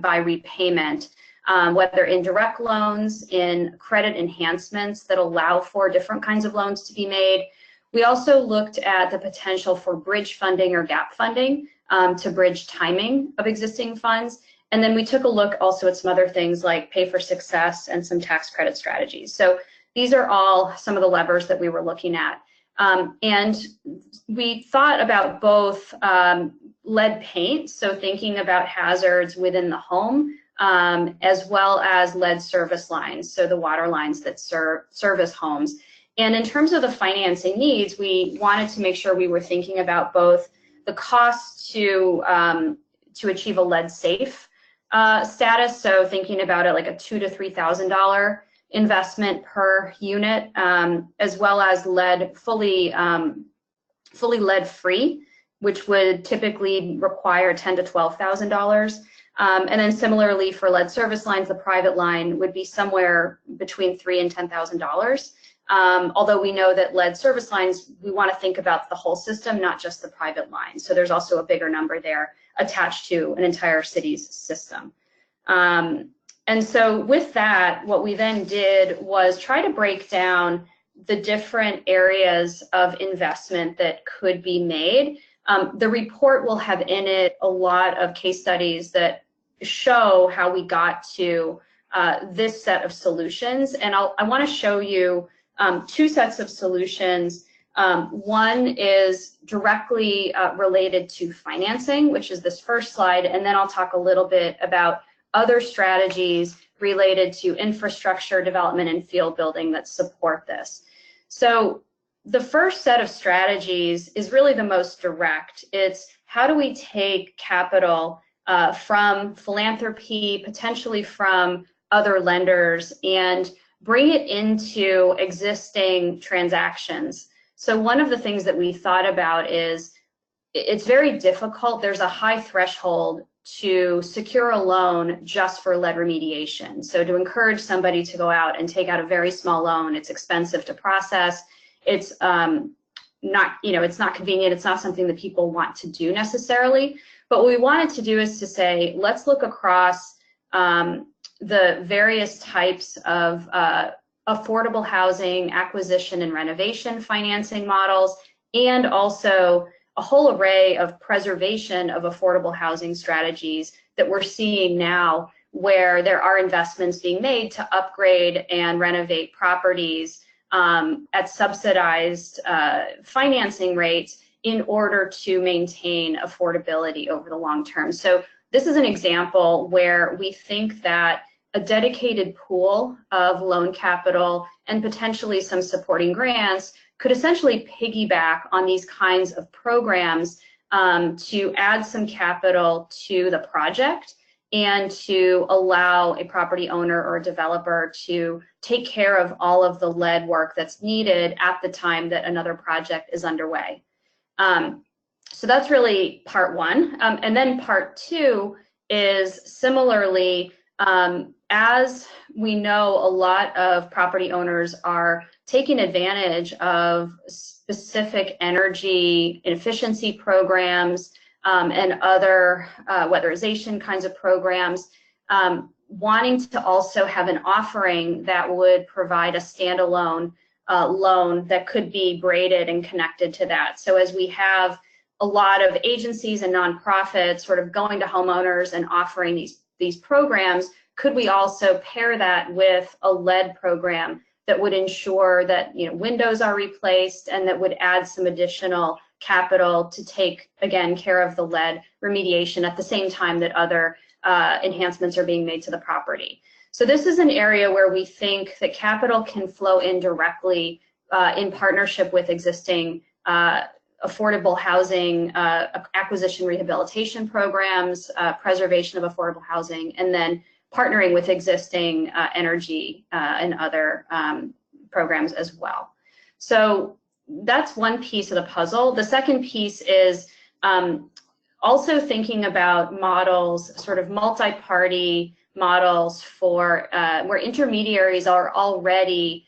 S10: by repayment, whether in direct loans, in credit enhancements that allow for different kinds of loans to be made. We also looked at the potential for bridge funding or gap funding to bridge timing of existing funds. And then we took a look also at some other things like pay for success and some tax credit strategies. So these are all some of the levers that we were looking at. And we thought about both lead paint, so thinking about hazards within the home, as well as lead service lines, so the water lines that service homes. And in terms of the financing needs, we wanted to make sure we were thinking about both the cost to achieve a lead safe status, so thinking about it like a $2,000 to $3,000 investment per unit, as well as lead fully lead free, which would typically require $10,000 to $12,000. And then similarly for lead service lines, the private line would be somewhere between $3,000 and $10,000. Although we know that lead service lines, we want to think about the whole system, not just the private line. So there's also a bigger number there attached to an entire city's system. And so with that, what we then did was try to break down the different areas of investment that could be made. The report will have in it a lot of case studies that show how we got to this set of solutions. And I want to show you two sets of solutions. One is directly related to financing, which is this first slide, and then I'll talk a little bit about other strategies related to infrastructure development and field building that support this. So the first set of strategies is really the most direct. It's how do we take capital from philanthropy, potentially from other lenders, and bring it into existing transactions. So one of the things that we thought about is it's very difficult. There's a high threshold to secure a loan just for lead remediation. So to encourage somebody to go out and take out a very small loan, it's expensive to process. It's not, it's not convenient. It's not something that people want to do necessarily. But what we wanted to do is to say, let's look across the various types of affordable housing acquisition and renovation financing models, and also a whole array of preservation of affordable housing strategies that we're seeing now, where there are investments being made to upgrade and renovate properties at subsidized financing rates in order to maintain affordability over the long term. So this is an example where we think that a dedicated pool of loan capital and potentially some supporting grants could essentially piggyback on these kinds of programs to add some capital to the project and to allow a property owner or a developer to take care of all of the lead work that's needed at the time that another project is underway. So that's really part one. And then part two is similarly, as we know, a lot of property owners are taking advantage of specific energy efficiency programs and other weatherization kinds of programs, wanting to also have an offering that would provide a standalone loan that could be braided and connected to that. So as we have a lot of agencies and nonprofits sort of going to homeowners and offering these programs, could we also pair that with a lead program that would ensure that windows are replaced and that would add some additional capital to take, again, care of the lead remediation at the same time that other enhancements are being made to the property. So this is an area where we think that capital can flow in directly in partnership with existing affordable housing, acquisition rehabilitation programs, preservation of affordable housing, and then partnering with existing energy and other programs as well. So that's one piece of the puzzle. The second piece is also thinking about models, sort of multi-party models for where intermediaries are already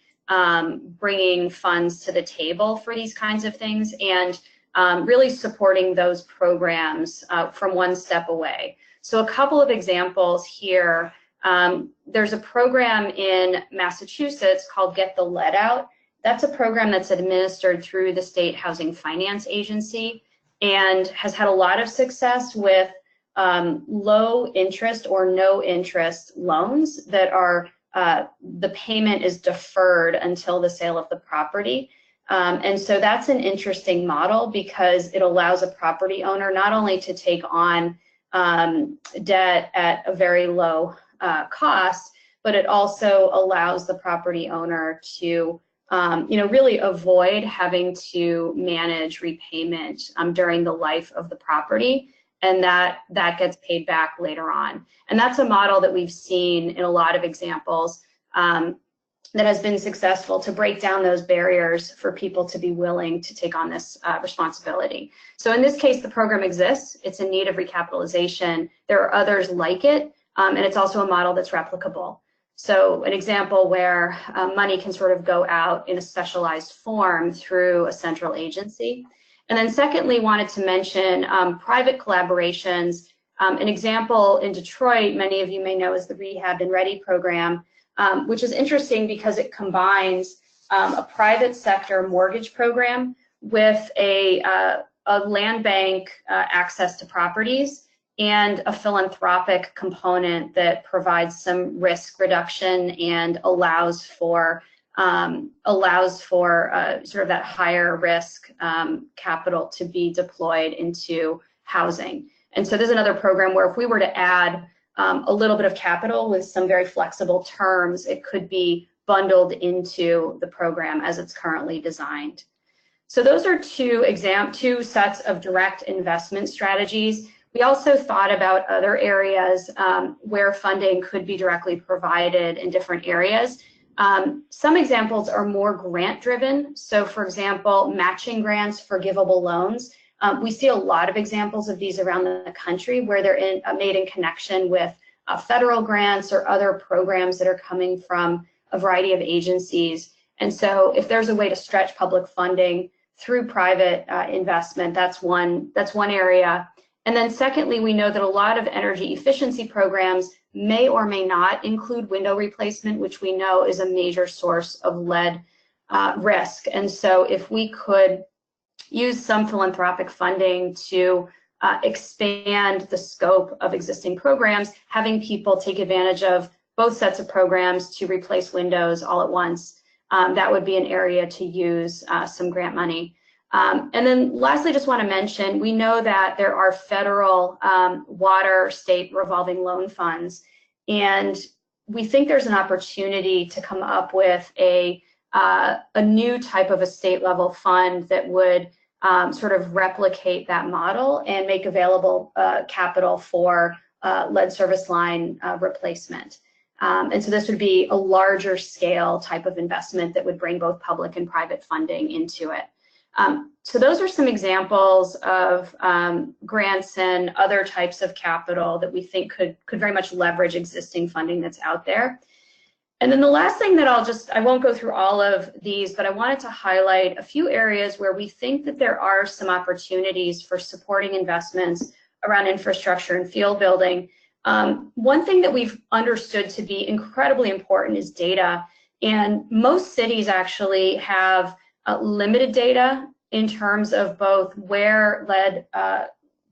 S10: bringing funds to the table for these kinds of things, and really supporting those programs from one step away. So a couple of examples here. There's a program in Massachusetts called Get the Lead Out. That's a program that's administered through the State Housing Finance Agency and has had a lot of success with low interest or no interest loans that are, the payment is deferred until the sale of the property. And so that's an interesting model because it allows a property owner not only to take on debt at a very low cost, but it also allows the property owner to really avoid having to manage repayment during the life of the property, and that gets paid back later on. And that's a model that we've seen in a lot of examples that has been successful to break down those barriers for people to be willing to take on this responsibility. So in this case, the program exists. It's in need of recapitalization. There are others like it, and it's also a model that's replicable. So an example where money can sort of go out in a specialized form through a central agency. And then secondly, wanted to mention private collaborations. An example in Detroit, many of you may know, is the Rehab and Ready program, which is interesting because it combines a private sector mortgage program with a land bank access to properties and a philanthropic component that provides some risk reduction and allows for sort of that higher risk capital to be deployed into housing. And so there's another program where if we were to add a little bit of capital with some very flexible terms, it could be bundled into the program as it's currently designed. So those are two sets of direct investment strategies. We also thought about other areas where funding could be directly provided in different areas. Some examples are more grant driven. So for example, matching grants, forgivable loans. We see a lot of examples of these around the country where they're made in connection with federal grants or other programs that are coming from a variety of agencies. And so if there's a way to stretch public funding through private investment, that's one area. And then secondly, we know that a lot of energy efficiency programs may or may not include window replacement, which we know is a major source of lead risk. And so if we could use some philanthropic funding to expand the scope of existing programs, having people take advantage of both sets of programs to replace windows all at once, that would be an area to use some grant money. And then lastly, just want to mention, we know that there are federal water state revolving loan funds, and we think there's an opportunity to come up with a new type of a state level fund that would sort of replicate that model and make available capital for lead service line replacement. And so this would be a larger scale type of investment that would bring both public and private funding into it. So those are some examples of grants and other types of capital that we think could very much leverage existing funding that's out there. And then the last thing that I won't go through all of these, but I wanted to highlight a few areas where we think that there are some opportunities for supporting investments around infrastructure and field building. One thing that we've understood to be incredibly important is data. And most cities actually have limited data in terms of both where lead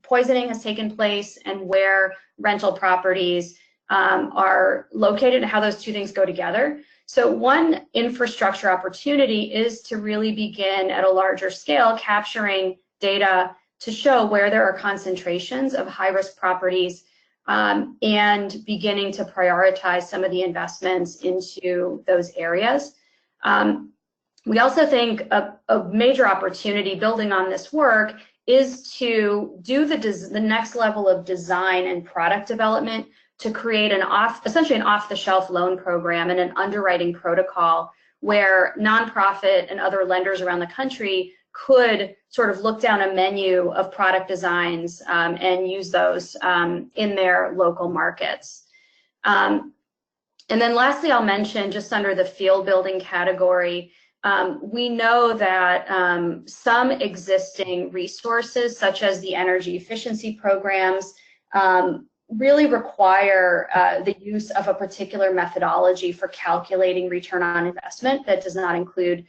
S10: poisoning has taken place and where rental properties are located and how those two things go together. So one infrastructure opportunity is to really begin at a larger scale capturing data to show where there are concentrations of high-risk properties and beginning to prioritize some of the investments into those areas. We also think a major opportunity building on this work is to do the next level of design and product development to create essentially an off-the-shelf loan program and an underwriting protocol where nonprofit and other lenders around the country could sort of look down a menu of product designs and use those in their local markets. And then lastly, I'll mention just under the field building category, we know that some existing resources, such as the energy efficiency programs, really require the use of a particular methodology for calculating return on investment that does not include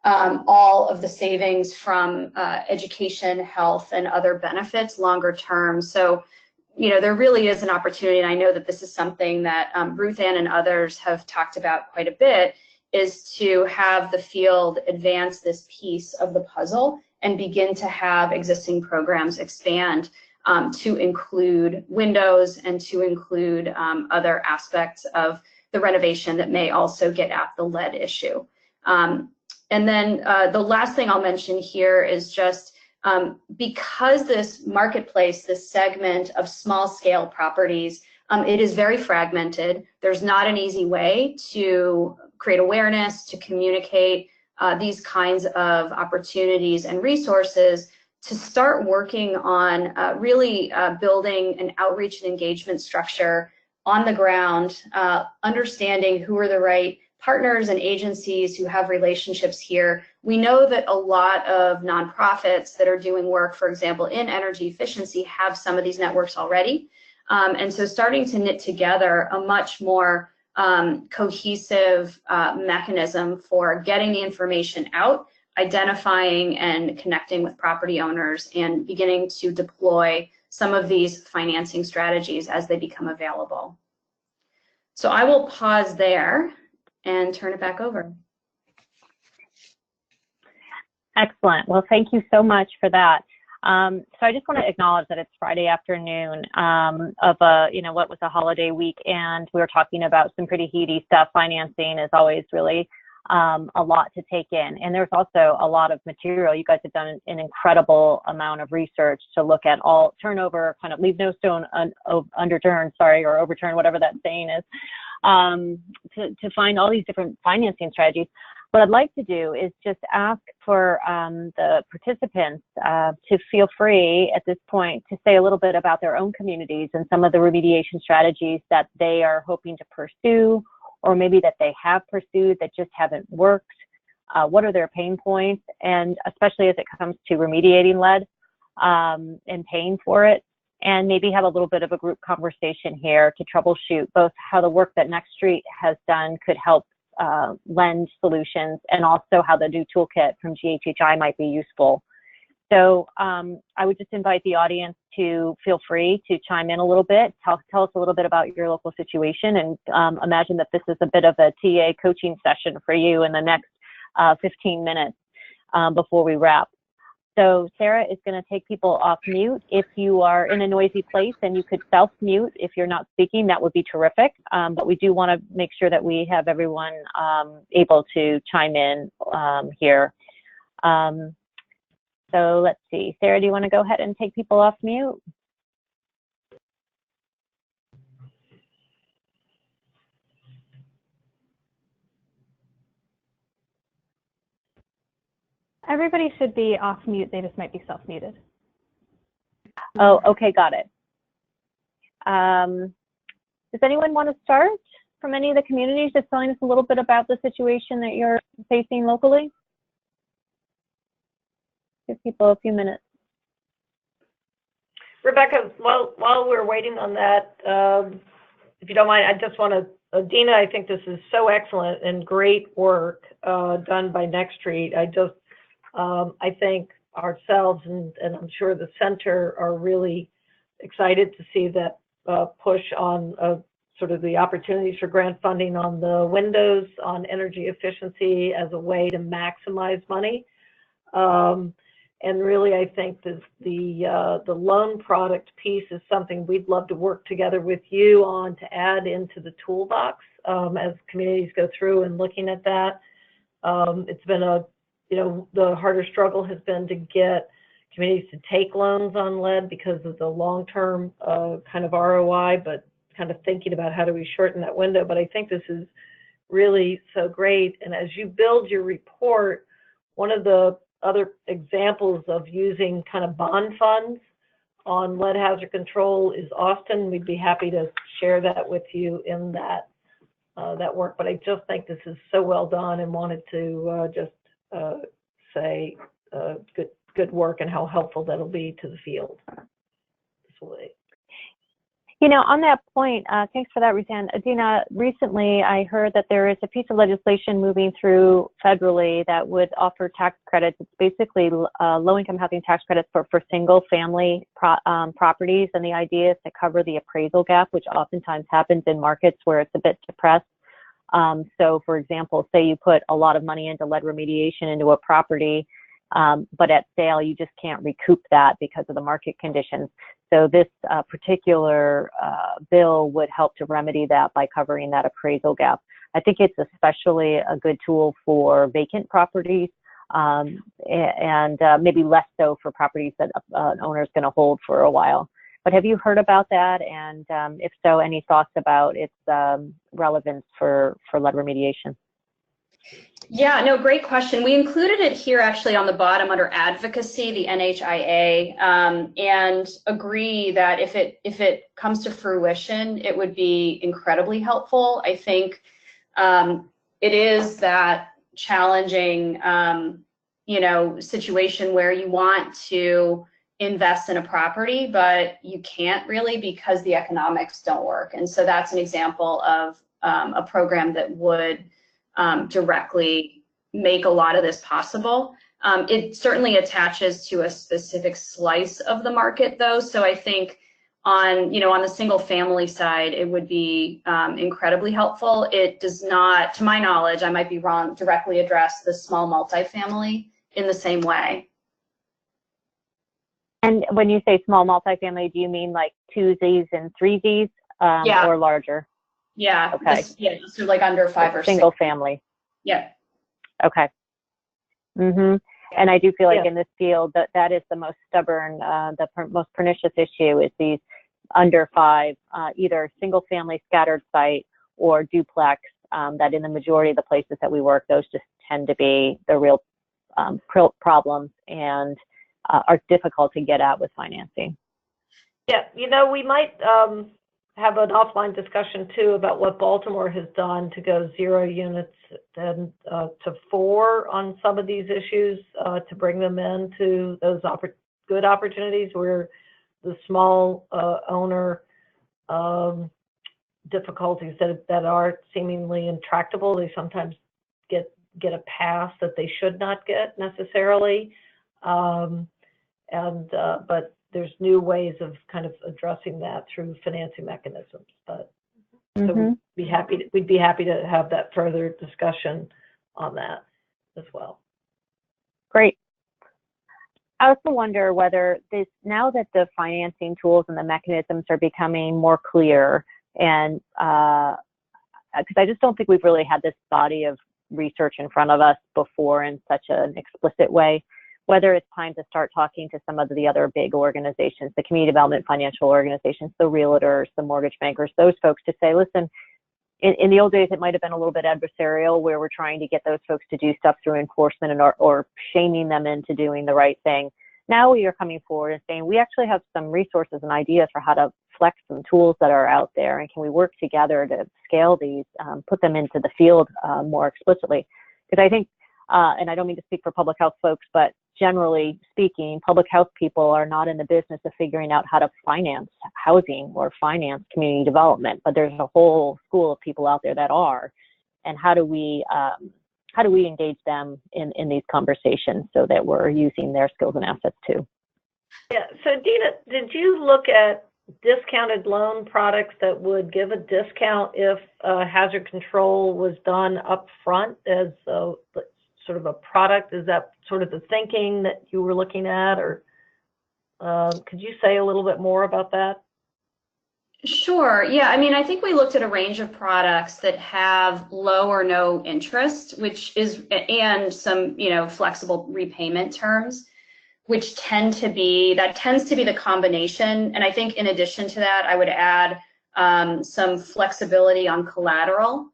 S10: all of the savings from education, health, and other benefits longer term. So, you know, there really is an opportunity, and I know that this is something that Ruth Ann and others have talked about quite a bit, is to have the field advance this piece of the puzzle and begin to have existing programs expand to include windows and to include other aspects of the renovation that may also get at the lead issue. And then the last thing I'll mention here is just because this marketplace, this segment of small scale properties, it is very fragmented. There's not an easy way to create awareness, to communicate these kinds of opportunities and resources, to start working on really building an outreach and engagement structure on the ground, understanding who are the right partners and agencies who have relationships here. We know that a lot of nonprofits that are doing work, for example, in energy efficiency, have some of these networks already. And so starting to knit together a much more cohesive mechanism for getting the information out, identifying and connecting with property owners, and beginning to deploy some of these financing strategies as they become available. So I will pause there and turn it back over.
S1: Excellent. Well, thank you so much for that. So I just want to acknowledge that it's Friday afternoon of what was a holiday week, and we were talking about some pretty heady stuff. Financing is always really a lot to take in, and there's also a lot of material. You guys have done an incredible amount of research to look at all turnover, kind of leave no stone unturned, or overturn, whatever that saying is, to find all these different financing strategies. What I'd like to do is just ask for the participants to feel free at this point to say a little bit about their own communities and some of the remediation strategies that they are hoping to pursue, or maybe that they have pursued that just haven't worked. What are their pain points? And especially as it comes to remediating lead and paying for it, and maybe have a little bit of a group conversation here to troubleshoot both how the work that Next Street has done could help lend solutions, and also how the new toolkit from GHHI might be useful. So I would just invite the audience to feel free to chime in a little bit, tell us a little bit about your local situation, and imagine that this is a bit of a TA coaching session for you in the next 15 minutes before we wrap. So Sarah is going to take people off mute. If you are in a noisy place and you could self-mute if you're not speaking, that would be terrific. But we do want to make sure that we have everyone able to chime in here. So let's see. Sarah, do you want to go ahead and take people off mute?
S2: Everybody should be off mute. They just might be self-muted.
S1: Oh, okay, got it. Does anyone want to start from any of the communities, just telling us a little bit about the situation that you're facing locally? Give people a few minutes.
S8: Rebecca, while we're waiting on that, if you don't mind, I just want to, Dina, I think this is so excellent and great work done by Next Street. I think ourselves and I'm sure the center are really excited to see that push on sort of the opportunities for grant funding on the windows, on energy efficiency as a way to maximize money. And really, I think the loan product piece is something we'd love to work together with you on to add into the toolbox as communities go through and looking at that. It's been the harder struggle has been to get communities to take loans on lead because of the long-term kind of ROI, but kind of thinking about how do we shorten that window, but I think this is really so great. And as you build your report, one of the other examples of using kind of bond funds on lead hazard control is Austin. We'd be happy to share that with you in that work, but I just think this is so well done and wanted to just say good work and how helpful that'll be to the field.
S1: You know, on that point, thanks for that, Roseanne. Adina, recently I heard that there is a piece of legislation moving through federally that would offer tax credits. It's basically low-income housing tax credits for single-family properties, and the idea is to cover the appraisal gap, which oftentimes happens in markets where it's a bit depressed. So, for example, say you put a lot of money into lead remediation into a property, but at sale you just can't recoup that because of the market conditions. So this particular bill would help to remedy that by covering that appraisal gap. I think it's especially a good tool for vacant properties and maybe less so for properties that an owner is going to hold for a while. But have you heard about that? And if so, any thoughts about its relevance for lead remediation?
S10: Yeah, no, great question. We included it here actually on the bottom under advocacy, the NHIA, and agree that if it comes to fruition, it would be incredibly helpful. I think it is that challenging, situation where you want to invest in a property, but you can't really because the economics don't work. And so that's an example of a program that would directly make a lot of this possible. It certainly attaches to a specific slice of the market though. So I think on the single family side, it would be incredibly helpful. It does not, to my knowledge, I might be wrong, directly address the small multifamily in the same way.
S1: And when you say small multifamily, do you mean like 2Zs and 3Zs or larger?
S10: Yeah.
S1: Okay.
S10: So like under 5 or 6.
S1: Single family.
S10: Yeah.
S1: Okay. And I do feel like in this field that is the most stubborn, most pernicious issue is these under 5, either single family scattered site or duplex. That in the majority of the places that we work, those just tend to be the real problems and are difficult to get at with financing.
S8: Yeah, we might have an offline discussion too about what Baltimore has done to go 0 units and to 4 on some of these issues to bring them into those good opportunities where the small owner difficulties that are seemingly intractable, they sometimes get a pass that they should not get necessarily, but there's new ways of kind of addressing that through financing mechanisms. But so we'd be happy to have that further discussion on that as well.
S1: Great. I also wonder whether now that the financing tools and the mechanisms are becoming more clear, and because I just don't think we've really had this body of research in front of us before in such an explicit way, whether it's time to start talking to some of the other big organizations, the community development financial organizations, the realtors, the mortgage bankers, those folks to say, listen, in the old days, it might have been a little bit adversarial where we're trying to get those folks to do stuff through enforcement or shaming them into doing the right thing. Now we are coming forward and saying, we actually have some resources and ideas for how to flex some tools that are out there, and can we work together to scale these, put them into the field more explicitly? Because I think, and I don't mean to speak for public health folks, but generally speaking, public health people are not in the business of figuring out how to finance housing or finance community development, but there's a whole school of people out there that are. And how do we engage them in these conversations so that we're using their skills and assets too?
S8: Yeah, so Dina, did you look at discounted loan products that would give a discount if hazard control was done up front as sort of a product? Is that sort of the thinking that you were looking at, or could you say a little bit more about that?
S10: Sure. Yeah. I mean, I think we looked at a range of products that have low or no interest, and some, flexible repayment terms, which tends to be the combination. And I think in addition to that, I would add some flexibility on collateral,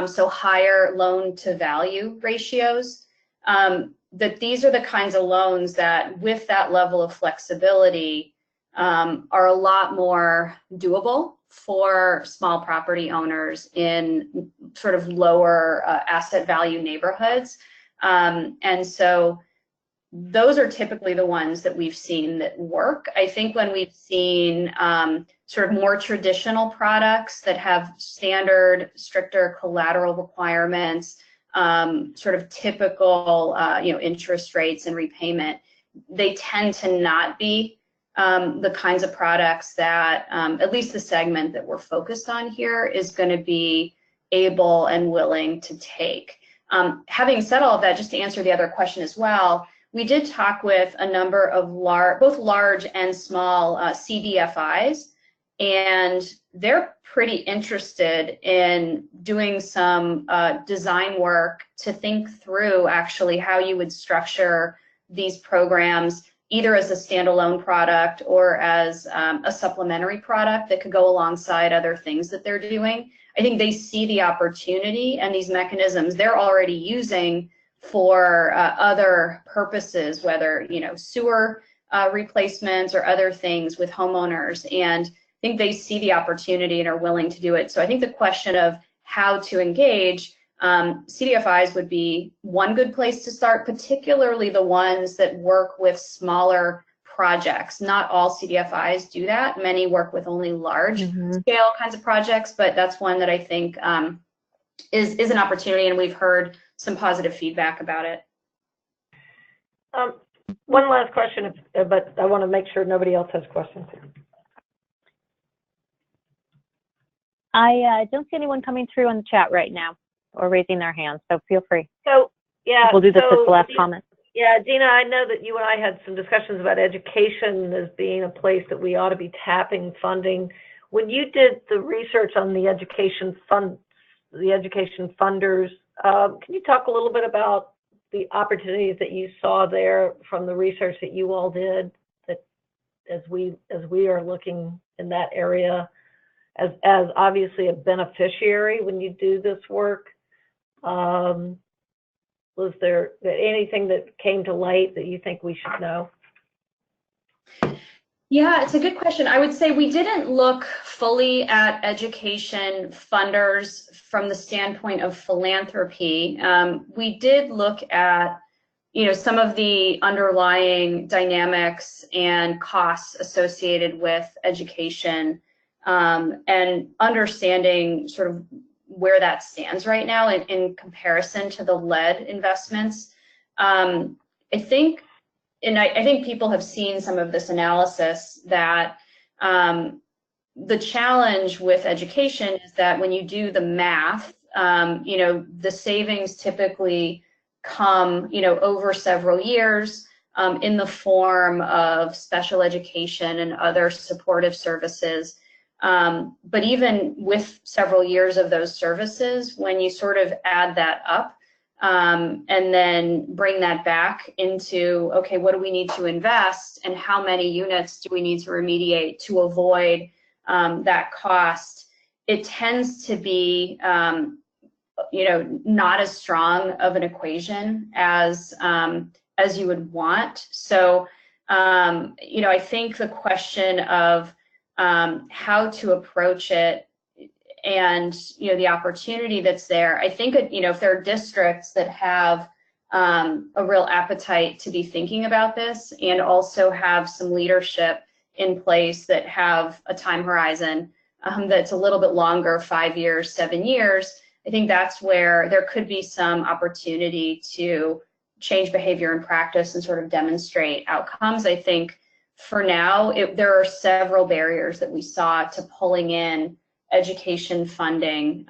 S10: so higher loan to value ratios, that these are the kinds of loans that with that level of flexibility are a lot more doable for small property owners in sort of lower asset value neighborhoods. And so those are typically the ones that we've seen that work. I think when we've seen sort of more traditional products that have standard, stricter collateral requirements, sort of typical, interest rates and repayment, they tend to not be the kinds of products that, at least the segment that we're focused on here, is going to be able and willing to take. Having said all of that, just to answer the other question as well, we did talk with a number of both large and small CDFIs, and they're pretty interested in doing some design work to think through actually how you would structure these programs, either as a standalone product or as a supplementary product that could go alongside other things that they're doing. I think they see the opportunity, and these mechanisms they're already using for other purposes, whether sewer replacements or other things with homeowners, and I think they see the opportunity and are willing to do it. So I think the question of how to engage, CDFIs would be one good place to start, particularly the ones that work with smaller projects. Not all CDFIs do that. Many work with only large scale kinds of projects, but that's one that I think is an opportunity, and we've heard some positive feedback about it.
S8: One last question, but I want to make sure nobody else has questions.
S1: I don't see anyone coming through on the chat right now or raising their hands, so feel free.
S8: So, yeah.
S1: We'll do this as the last comment.
S8: Yeah, Dina, I know that you and I had some discussions about education as being a place that we ought to be tapping funding. When you did the research on the education funders, can you talk a little bit about the opportunities that you saw there from the research that you all did, that as we are looking in that area as obviously a beneficiary when you do this work? Was there anything that came to light that you think we should know?
S10: Yeah, it's a good question. I would say we didn't look fully at education funders from the standpoint of philanthropy. We did look at, some of the underlying dynamics and costs associated with education, and understanding sort of where that stands right now in comparison to the lead investments. I think people have seen some of this analysis that the challenge with education is that when you do the math, the savings typically come, over several years in the form of special education and other supportive services. But even with several years of those services, when you sort of add that up and then bring that back into, okay, what do we need to invest and how many units do we need to remediate to avoid that cost, it tends to be, not as strong of an equation as you would want. So, I think the question of how to approach it and, the opportunity that's there, I think, if there are districts that have a real appetite to be thinking about this and also have some leadership in place that have a time horizon that's a little bit longer, 5 years, 7 years, I think that's where there could be some opportunity to change behavior and practice and sort of demonstrate outcomes. I think for now, there are several barriers that we saw to pulling in education funding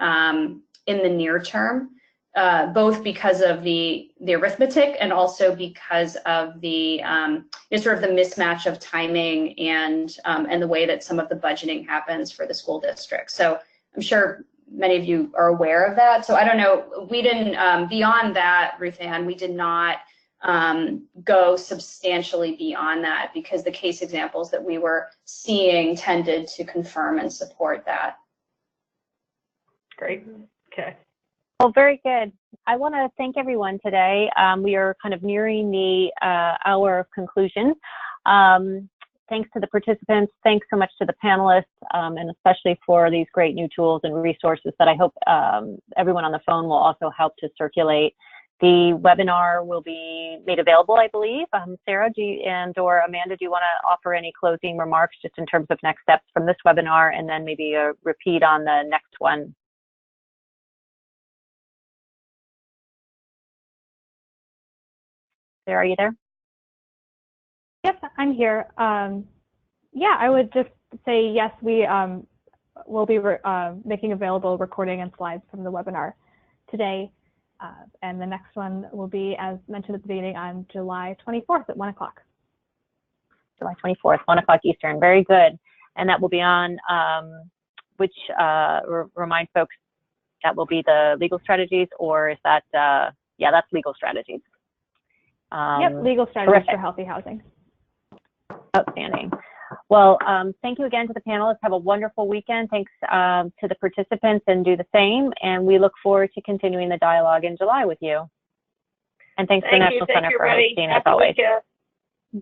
S10: in the near term, both because of the arithmetic and also because of the sort of the mismatch of timing and the way that some of the budgeting happens for the school district. So I'm sure many of you are aware of that. So I don't know, we didn't, beyond that, Ruth Ann, we did not go substantially beyond that, because the case examples that we were seeing tended to confirm and support that.
S8: Great. Okay.
S1: Well, very good. I want to thank everyone today. We are kind of nearing the hour of conclusion. Thanks to the participants. Thanks so much to the panelists, and especially for these great new tools and resources that I hope everyone on the phone will also help to circulate. The webinar will be made available, I believe. Sarah or Amanda, do you want to offer any closing remarks just in terms of next steps from this webinar, and then maybe a repeat on the next one? Sarah, are you there?
S2: Yes, I'm here. Yeah, I would just say yes, we will be making available recording and slides from the webinar today. And the next one will be, as mentioned at the beginning, on July 24th at 1 o'clock.
S1: July 24th, 1 o'clock Eastern. Very good. And that will be on, remind folks, that will be the legal strategies, or is that, yeah, that's legal strategies.
S2: Yep, legal strategies
S1: terrific.
S2: for healthy housing.
S1: Outstanding. Well, thank you again to the panelists. Have a wonderful weekend. Thanks to the participants, and do the same. And we look forward to continuing the dialogue in July with you. And thanks to the National Center for hosting, as always.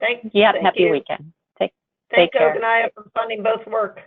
S8: Thanks.
S1: Yeah, happy weekend. Take care.
S8: Thank you, Oganaya, for funding both work.